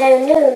Lulu.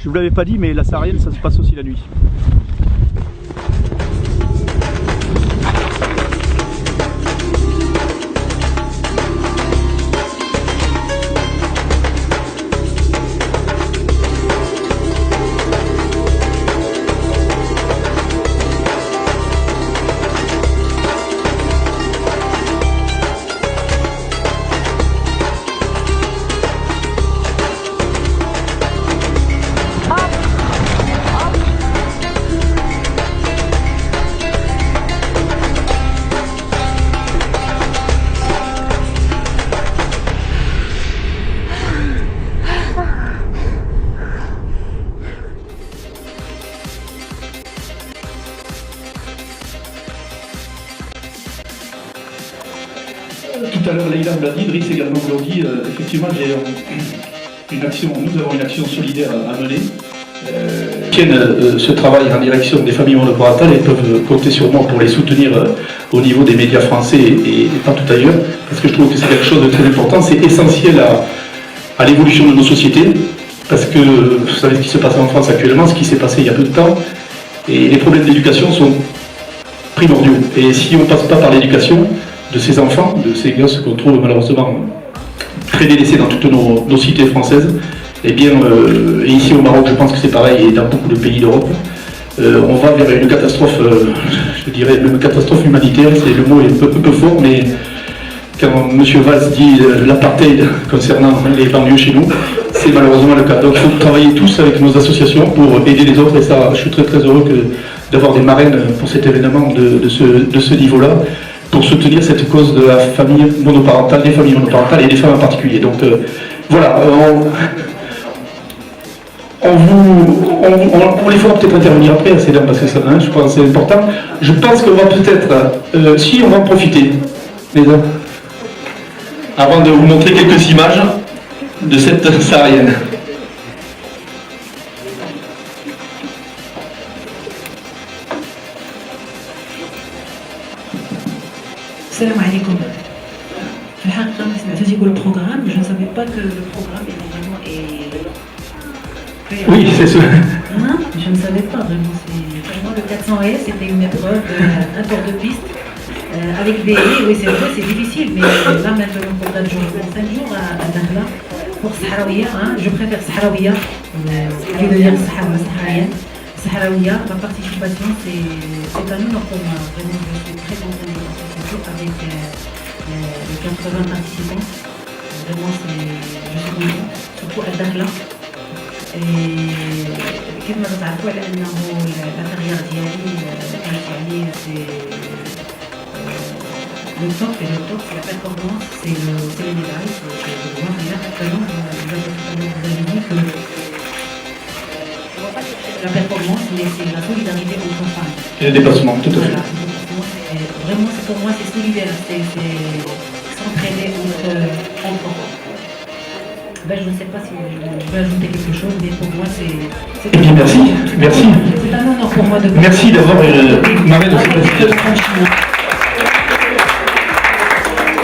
Je vous l'avais pas dit, mais la saharienne, ça se passe aussi la nuit. Tout à l'heure, Leïla me l'a dit, Driss également me l'a dit, effectivement, nous avons une action solidaire à mener. Ce travail en direction des familles monoparentales et peuvent compter sur moi pour les soutenir au niveau des médias français et partout ailleurs, parce que je trouve que c'est quelque chose de très important, c'est essentiel à l'évolution de nos sociétés, parce que vous savez ce qui se passe en France actuellement, ce qui s'est passé il y a peu de temps, et les problèmes d'éducation sont primordiaux. Et si on ne passe pas par l'éducation de ces enfants, de ces gosses qu'on trouve malheureusement très délaissés dans toutes nos cités françaises, et bien, et ici au Maroc, je pense que c'est pareil, et dans beaucoup de pays d'Europe, on va vers une catastrophe, je dirais même catastrophe humanitaire, le mot est un peu fort, mais quand M. Valls dit l'apartheid concernant les banlieues chez nous, c'est malheureusement le cas. Donc il faut travailler tous avec nos associations pour aider les autres, et ça, je suis très très heureux d'avoir des marraines pour cet événement de ce niveau-là, pour soutenir cette cause de la famille monoparentale, des familles monoparentales et des femmes en particulier. Donc voilà, on les fera peut-être intervenir après, parce que ça, je pense que c'est important. Je pense qu'on va peut-être, si on va en profiter, les hommes, avant de vous montrer quelques images de cette saharienne. Salam alaikum. Le programme, je ne savais pas que le programme évidemment est... Oui, c'est ça. Hein? Je ne savais pas vraiment. Vraiment le 400 S, c'était une épreuve, un tour de piste. Avec des haies, oui c'est vrai, c'est difficile, mais là maintenant pour 4 jours, 5 jours à Dakhla, pour Sahraouia, hein, je préfère Sahraouia, au lieu de dire Sahraouia. Sahraouia, ma participation c'est à nous, donc vraiment je suis très contente de participer avec les 80 participants. Vraiment je suis contente, surtout à Dakhla. كما تعرفوا على انه الكارير ديالي كانت يعني le top et le top, c'est la performance, c'est le médaille, c'est le voir. Et là, actuellement, vous avez dit que la performance, c'est la solidarité entre femmes. Et le dépassement, tout à fait. Voilà, vraiment, pour moi, c'est solidaire, c'est s'entraider entre femmes. Ben, je ne sais pas si je peux ajouter quelque chose, mais pour moi, c'est... Eh bien, merci. Merci. C'est un honneur pour moi de... Merci d'avoir une marraine aussi précieuse.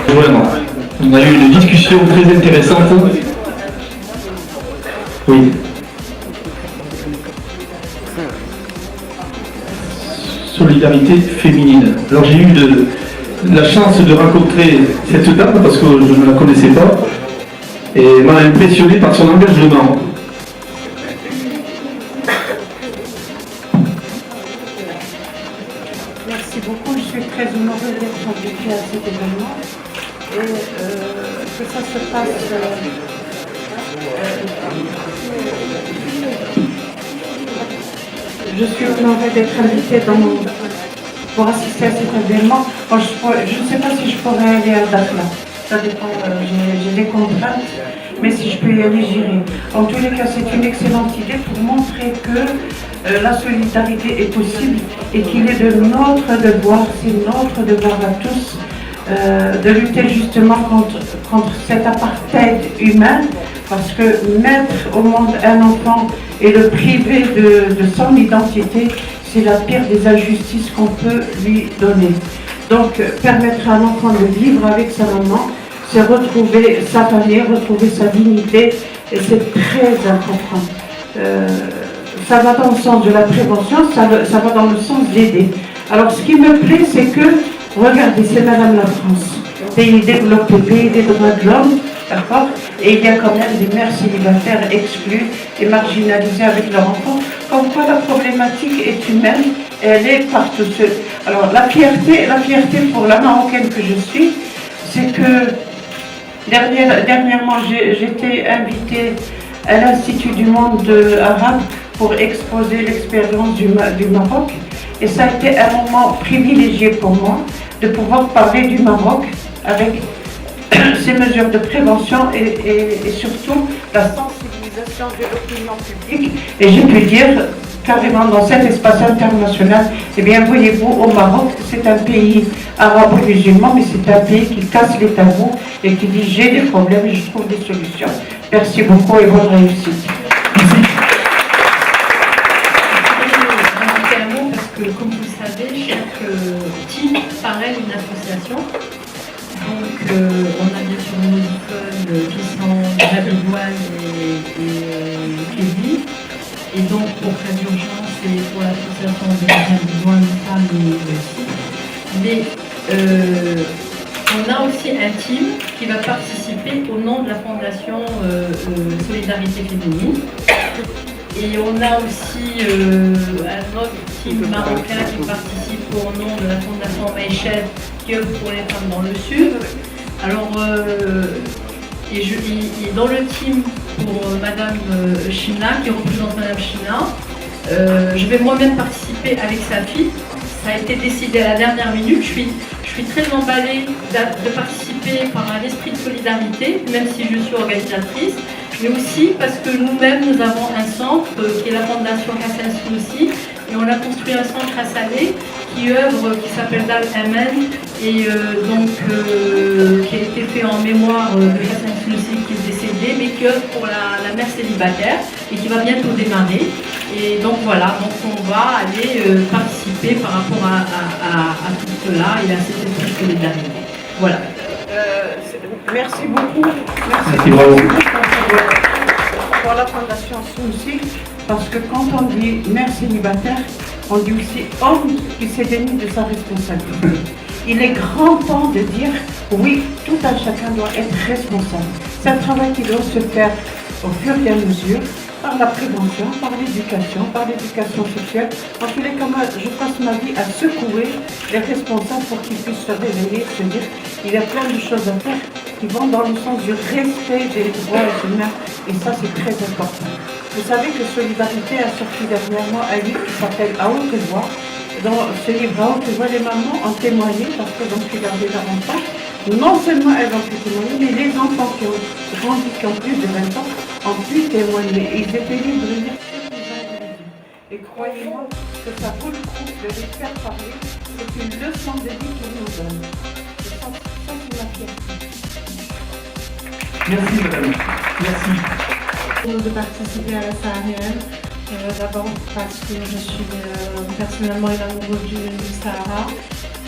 Vraiment. On a eu une discussion très intéressante. Oui. Solidarité féminine. Alors j'ai eu la chance de rencontrer cette dame parce que je ne la connaissais pas et m'a impressionné par son engagement. Merci beaucoup, je suis très honorée d'être invitée à cet événement et que ça se passe je suis honorée d'être invitée pour assister à cet événement. Bon, je ne sais pas si je pourrais aller à Dakhla, ça dépend, j'ai des contraintes, mais si je peux y aller, j'irai. En tous les cas, c'est une excellente idée pour montrer que la solidarité est possible et qu'il est de notre devoir, c'est notre devoir à tous, de lutter justement contre cet apartheid humain, parce que mettre au monde un enfant et le priver de son identité, c'est la pire des injustices qu'on peut lui donner. Donc permettre à un enfant de vivre avec sa maman, c'est retrouver sa famille, retrouver sa dignité, et c'est très important. Ça va dans le sens de la prévention, ça va dans le sens d'aider. Alors ce qui me plaît, c'est que, regardez, c'est Madame la France, pays développé, pays des droits de l'homme, d'accord? Et il y a quand même des mères célibataires exclues et marginalisées avec leurs enfants. Comme quoi la problématique est humaine, et elle est partout. Alors la fierté pour la Marocaine que je suis, c'est que dernièrement j'étais invitée à l'Institut du monde arabe pour exposer l'expérience du Maroc. Et ça a été un moment privilégié pour moi de pouvoir parler du Maroc avec ces mesures de prévention et surtout la sensibilisation de l'opinion publique. Et j'ai pu dire carrément dans cet espace international, eh bien voyez-vous, au Maroc, c'est un pays arabo-musulman, mais c'est un pays qui casse les tabous et qui dit j'ai des problèmes et je trouve des solutions. Merci beaucoup et bonne réussite. Merci. Que, comme vous le savez, chaque team parraine une association. Donc, on a bien sûr nos écoles qui sont Rabidouane et Kévi. Et donc, pour cas d'urgence et pour l'association de Rabidouane, femmes aussi. Mais on a aussi un team qui va participer au nom de la Fondation Solidarité Féminine. Et on a aussi un autre team marocain qui participe au nom de la Fondation Maïchel qui œuvre pour les femmes dans le Sud. Alors, et dans le team pour Madame Chimna, qui représente Madame Chimna, je vais moi-même participer avec sa fille. Ça a été décidé à la dernière minute. Je suis très emballée de participer par un esprit de solidarité, même si je suis organisatrice, mais aussi parce que nous-mêmes, nous avons un centre qui est la Fondation Hassan Snoussi, et on a construit un centre à Salé qui œuvre, qui s'appelle Dal Amen, et qui a été fait en mémoire de Hassan Snoussi qui est décédé, mais qui œuvre pour la mère célibataire et qui va bientôt démarrer. Et donc voilà, donc on va aller participer par rapport à tout cela et à cette esprit de solidarité. Voilà. Merci beaucoup. Merci, bravo. Pour la Fondation Snoussi, parce que quand on dit mère célibataire, on dit aussi homme qui s'est démis de sa responsabilité. Il est grand temps de dire oui, tout un chacun doit être responsable. C'est un travail qui doit se faire au fur et à mesure, par la prévention, par l'éducation sexuelle. En tous les cas, moi, je passe ma vie à secouer les responsables pour qu'ils puissent se réveiller, se dire il y a plein de choses à faire, qui vont dans le sens du respect des droits humains. Et ça, c'est très important. Vous savez que Solidarité a sorti dernièrement un livre qui s'appelle À haute voix. Dans ce livre À haute voix, les mamans ont témoigné, parce que donc je gardé leur enfant. Non seulement elles ont pu témoigner, mais les enfants qui ont grandi, qui ont plus de 20 ans, ont pu témoigner. Et ils étaient libres de dire ce qu'ils avaient dit. Et croyez-moi que ça vaut le coup de les faire parler. C'est une leçon de vie qu'ils nous donnent. C'est ça qui m'a fait. Merci madame. Merci. De participer à la Saharienne. D'abord parce que je suis personnellement une amoureuse du Sahara.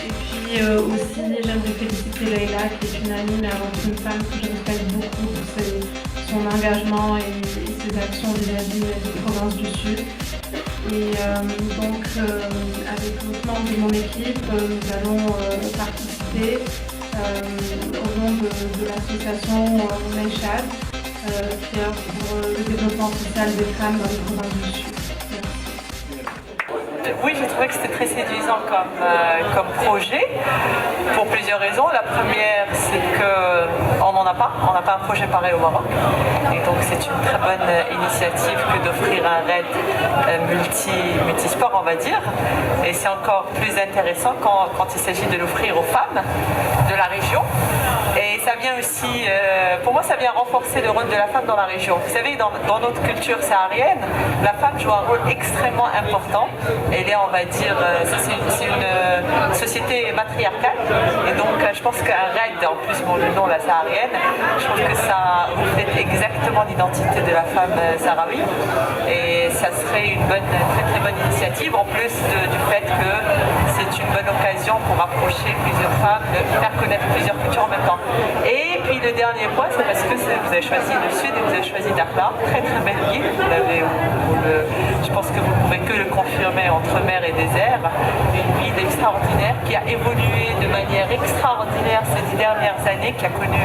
Et puis aussi, j'aimerais féliciter Leïla, qui est une amie, mais avant tout une femme que je respecte beaucoup pour son engagement et ses actions vis-à-vis des provinces du Sud. Et donc, avec d'autres membres de mon équipe, nous allons participer au nom de l'association Menchad, qui œuvre pour le développement social des femmes dans les provinces du Sud. Oui, j'ai trouvé que c'était très séduisant comme projet, pour plusieurs raisons. La première, c'est qu'on n'en a pas. On n'a pas un projet pareil au Maroc. Et donc, c'est une très bonne initiative que d'offrir un raid multisport, on va dire. Et c'est encore plus intéressant quand il s'agit de l'offrir aux femmes de la région. Et ça vient aussi, pour moi, ça vient renforcer le rôle de la femme dans la région. Vous savez, dans notre culture saharienne, la femme joue un rôle extrêmement important. Elle est, on va dire, c'est une société matriarcale. Et donc, je pense qu'un raid, en plus, le nom, la saharienne, je pense que ça reflète exactement l'identité de la femme sahraoui. Et ça serait une très bonne initiative, en plus du fait que c'est une bonne occasion pour rapprocher plusieurs femmes, de faire connaître plusieurs cultures en même temps. Et puis le dernier point, c'est parce que vous avez choisi le sud et vous avez choisi Dakhla, très belle ville. Je pense que vous ne pouvez que le confirmer entre mer et désert. Une ville extraordinaire qui a évolué de manière extraordinaire ces 10 dernières années, qui a connu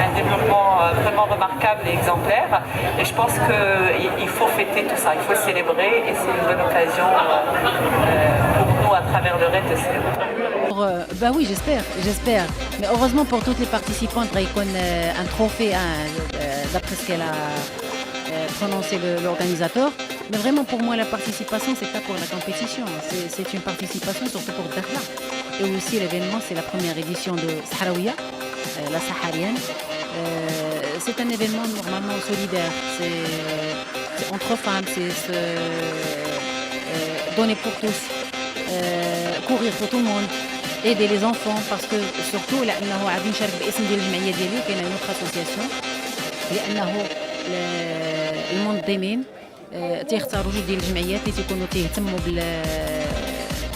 un développement vraiment remarquable et exemplaire. Et je pense qu'il faut fêter tout ça, il faut célébrer et c'est une bonne occasion pour nous à travers le raid de célébrer. Bah oui, j'espère. Mais heureusement pour toutes les participantes, il y a un trophée d'après ce qu'elle a prononcé l'organisateur. Mais vraiment pour moi la participation, c'est pas pour la compétition, c'est une participation surtout pour Dakhla. Et aussi l'événement, c'est la première édition de Sahraouia, la Saharienne. C'est un événement normalement solidaire, c'est entre femmes, c'est se donner pour tous, courir pour tout le monde. aider les enfants parce que surtout لانه غادي نشارك باسم ديال الجمعيه ديالي كاينه اون اسوسياسيون لانه المنظمين تيختاروا جوج ديال الجمعيات اللي تيكونوا تيهتموا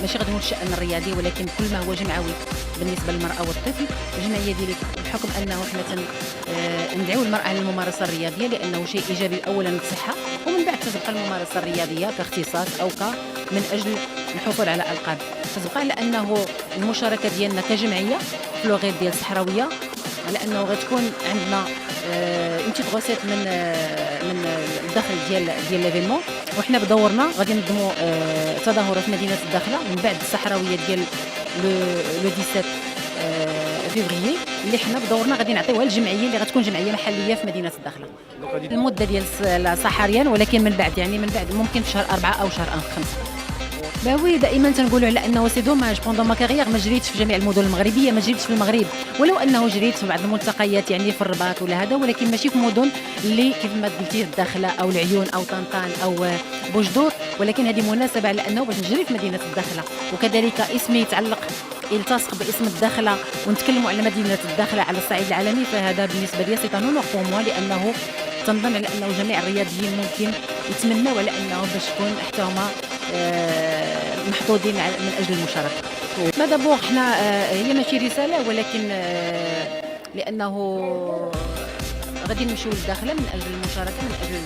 ماشي غادي نقول الشأن الرياضي ولكن كل ما هو جمعوي بالنسبه للمراه والطفل. الجمعيه ديالي بحكم انه حنا ندعو المراه للممارسه الرياضيه لانه شيء ايجابي اولا للصحه ومن بعد تتبقى الممارسه الرياضيه كاختصاص او من اجل الحصول على القاب. تتبقى على انه المشاركه ديالنا كجمعيه في لوغيت ديال الصحراويه على انه غتكون عندنا اون تيت غوسيت من الدخل ديال ليفينمون وحنا بدورنا غادي ننظموا تظاهره في مدينه الداخله من بعد الصحراويه ديال لو 17 فيفريي اللي حنا بدورنا غادي نعطيوها للجمعيه اللي غتكون جمعيه محليه في مدينه الداخله. المده ديال الصحاريان ولكن من بعد ممكن في شهر 4 او شهر 5. باوي دائما تنقولوا على انه سي دوماج بوندون ما كارير ما جريتش في جميع المدن المغربيه ما جريتش في المغرب ولو انه جريت في بعض الملتقيات يعني في الرباط ولا هذا ولكن ماشي في مدن اللي كيف ما قلتي الداخله او العيون او طنطان او بوجدور ولكن هذه مناسبه على انه باش نجري في مدينه الداخله وكذلك اسمي يتعلق يلتصق باسم الداخله ونتكلموا على مدينه الداخله على الصعيد العالمي فهذا بالنسبه لي سي انونور بور موا لانه تنظن على انه جميع الرياضيين ممكن يتمنوا على انه باش يكون حتى هما محظوظين من اجل المشاركه. ماذا بوغ حنا هي ماشي رساله ولكن لانه غادي نمشيو للداخله من اجل المشاركه من اجل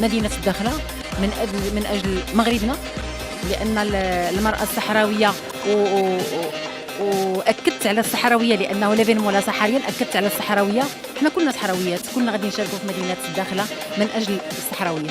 مدينه الداخله من اجل مغربنا لان المراه الصحراويه واكدت على الصحراويه لانه ليفينمون لا صحاريا اكدت على الصحراويه حنا كلنا صحراويات كلنا غادي نشاركوا في مدينه الداخله من اجل الصحراويه.